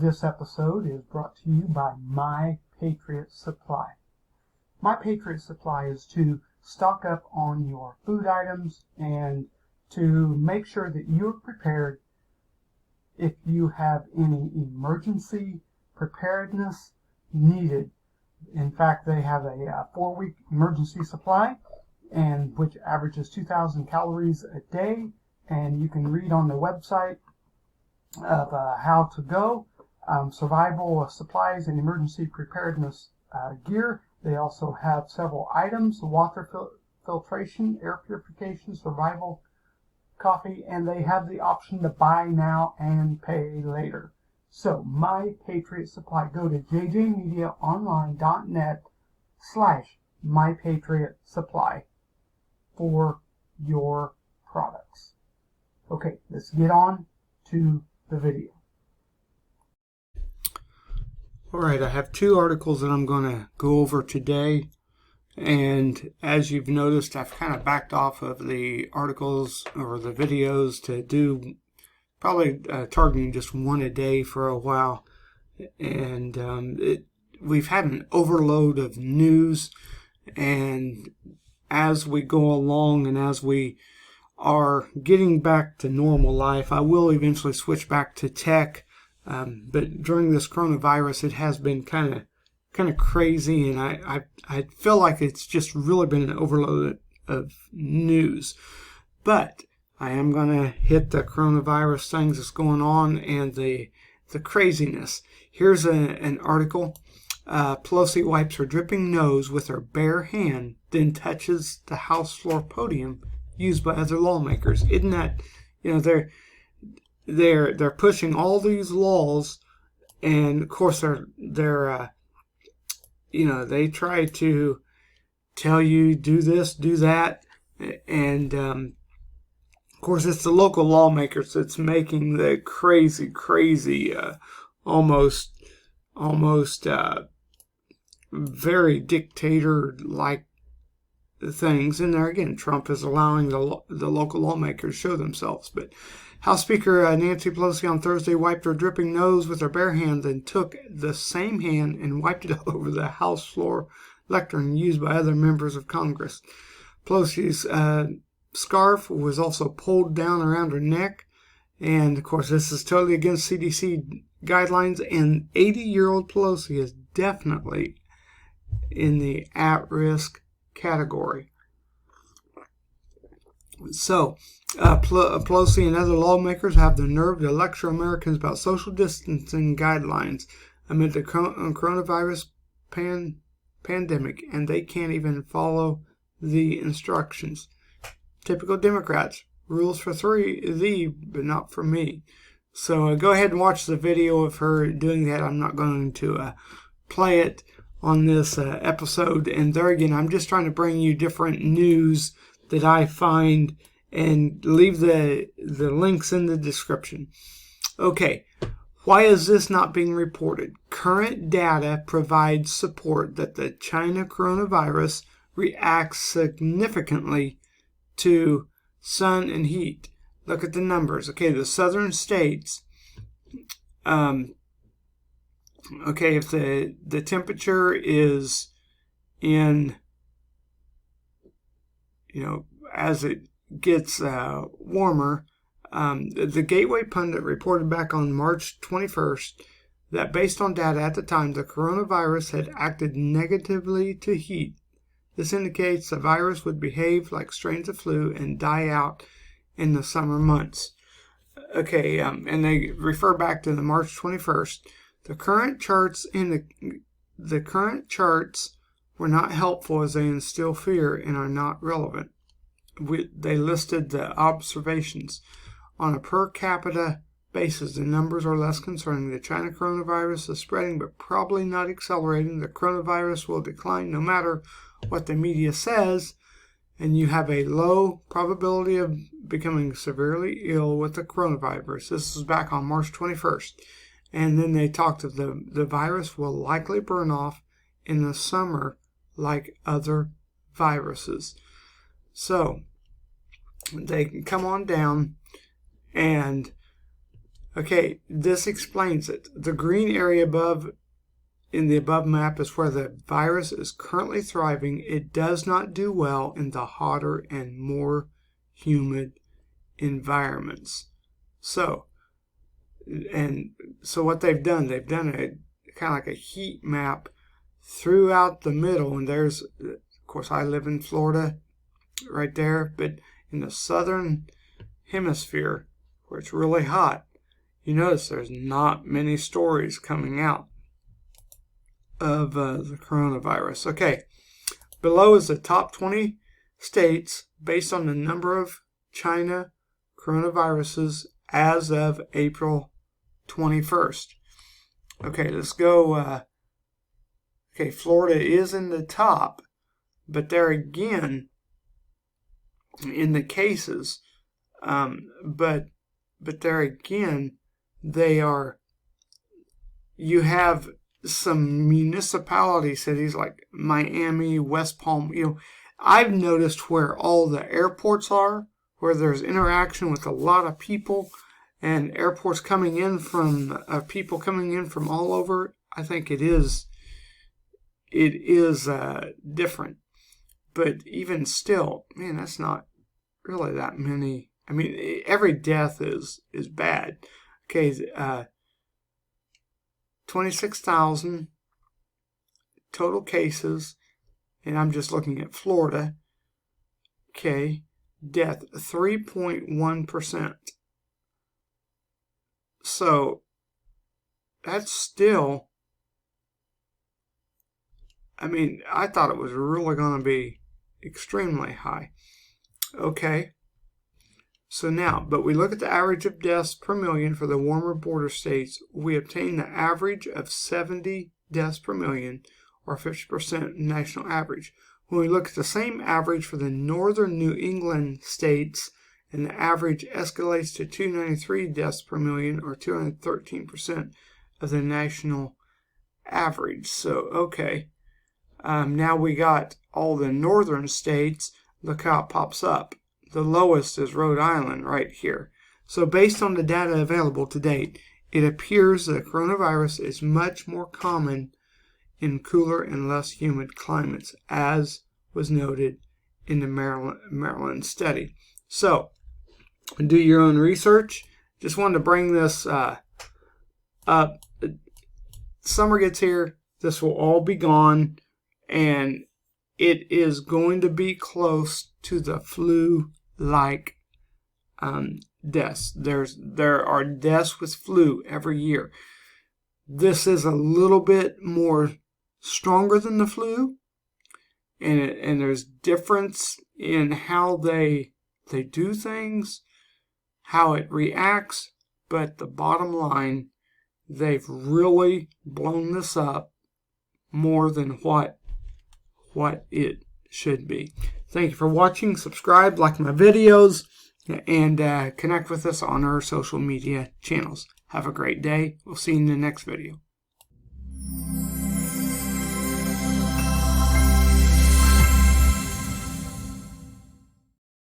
This episode is brought to you by My Patriot Supply. My Patriot Supply is to stock up on your food items and to make sure that you're prepared if you have any emergency preparedness needed. In fact, they have a 4-week emergency supply, and which averages 2,000 calories a day, and you can read on the website of how to go, survival supplies and emergency preparedness gear. They also have several items: water filtration, air purification, survival coffee, and they have the option to buy now and pay later. So, My Patriot Supply. Go to jjmediaonline.net/MyPatriotSupply for your products. Okay, let's get on to the video. Alright, I have 2 articles that I'm going to go over today, and as you've noticed, I've kind of backed off of the articles or the videos to do probably targeting just one a day for a while, and we've had an overload of news, and as we go along and as we are getting back to normal life, I will eventually switch back to tech. But during this coronavirus, it has been kind of crazy, and I feel like it's just really been an overload of news. But I am going to hit the coronavirus things that's going on and the craziness. Here's an article. Pelosi wipes her dripping nose with her bare hand, then touches the House floor podium used by other lawmakers. Isn't that, they're pushing all these laws, and of course they're they try to tell you do this, do that, and of course it's the local lawmakers that's making the crazy almost very dictator-like things. And there again, Trump is allowing the local lawmakers to show themselves. But House Speaker Nancy Pelosi on Thursday wiped her dripping nose with her bare hand, then took the same hand and wiped it all over the House floor lectern used by other members of Congress. Pelosi's scarf was also pulled down around her neck, and of course this is totally against CDC guidelines, and 80-year-old Pelosi is definitely in the at-risk category. So, Pelosi and other lawmakers have the nerve to lecture Americans about social distancing guidelines amid the coronavirus pandemic, and they can't even follow the instructions. Typical Democrats. Rules for thee, but not for me. So go ahead and watch the video of her doing that. I'm not going to play it on this episode. And there again, I'm just trying to bring you different news that I find and leave the links in the description. Okay, why is this not being reported? Current data provides support that the China coronavirus reacts significantly to sun and heat. Look at the numbers. Okay, the southern states, if the temperature is in, as it gets warmer, the Gateway Pundit reported back on March 21st that based on data at the time, the coronavirus had acted negatively to heat. This indicates the virus would behave like strains of flu and die out in the summer months. Okay, and they refer back to the March 21st. The current charts were not helpful as they instill fear and are not relevant. They listed the observations. On a per capita basis, the numbers are less concerning. The China coronavirus is spreading, but probably not accelerating. The coronavirus will decline no matter what the media says, and you have a low probability of becoming severely ill with the coronavirus. This is back on March 21st. And then they talked of the virus will likely burn off in the summer like other viruses. So they come on down, and Okay, this explains it. The green area above in the above map is where the virus is currently thriving. It does not do well in the hotter and more humid environments. So what they've done a kind of like a heat map throughout the middle, and there's, of course, I live in Florida right there, but in the southern hemisphere where it's really hot, you notice there's not many stories coming out of the coronavirus. Okay, below is the top 20 states based on the number of China coronaviruses as of April 21st. Okay, let's go. Okay, Florida is in the top, but there again, in the cases, but there again, they are, you have some municipality cities like Miami, West Palm. I've noticed where all the airports are, where there's interaction with a lot of people, and airports coming in from people coming in from all over. I think it is different, but even still, man, that's not really that many. I mean, every death is bad. Okay, 26,000 total cases, and I'm just looking at Florida. Okay, death 3.1%. So that's still, I mean, I thought it was really going to be extremely high. Okay. So now, but we look at the average of deaths per million for the warmer border states. We obtain the average of 70 deaths per million, or 50% national average. When we look at the same average for the northern New England states, and the average escalates to 293 deaths per million, or 213% of the national average. So, okay. Now we got all the northern states. Look how it pops up. The lowest is Rhode Island right here. So based on the data available to date, it appears that coronavirus is much more common in cooler and less humid climates, as was noted in the Maryland study. So do your own research. Just wanted to bring this up. Summer gets here. This will all be gone, and it is going to be close to the flu-like deaths. There are deaths with flu every year. This is a little bit more stronger than the flu, and there's difference in how they do things, how it reacts, but the bottom line, they've really blown this up more than what it should be. Thank you for watching. Subscribe, like my videos, and connect with us on our social media channels. Have a great day. We'll see you in the next video.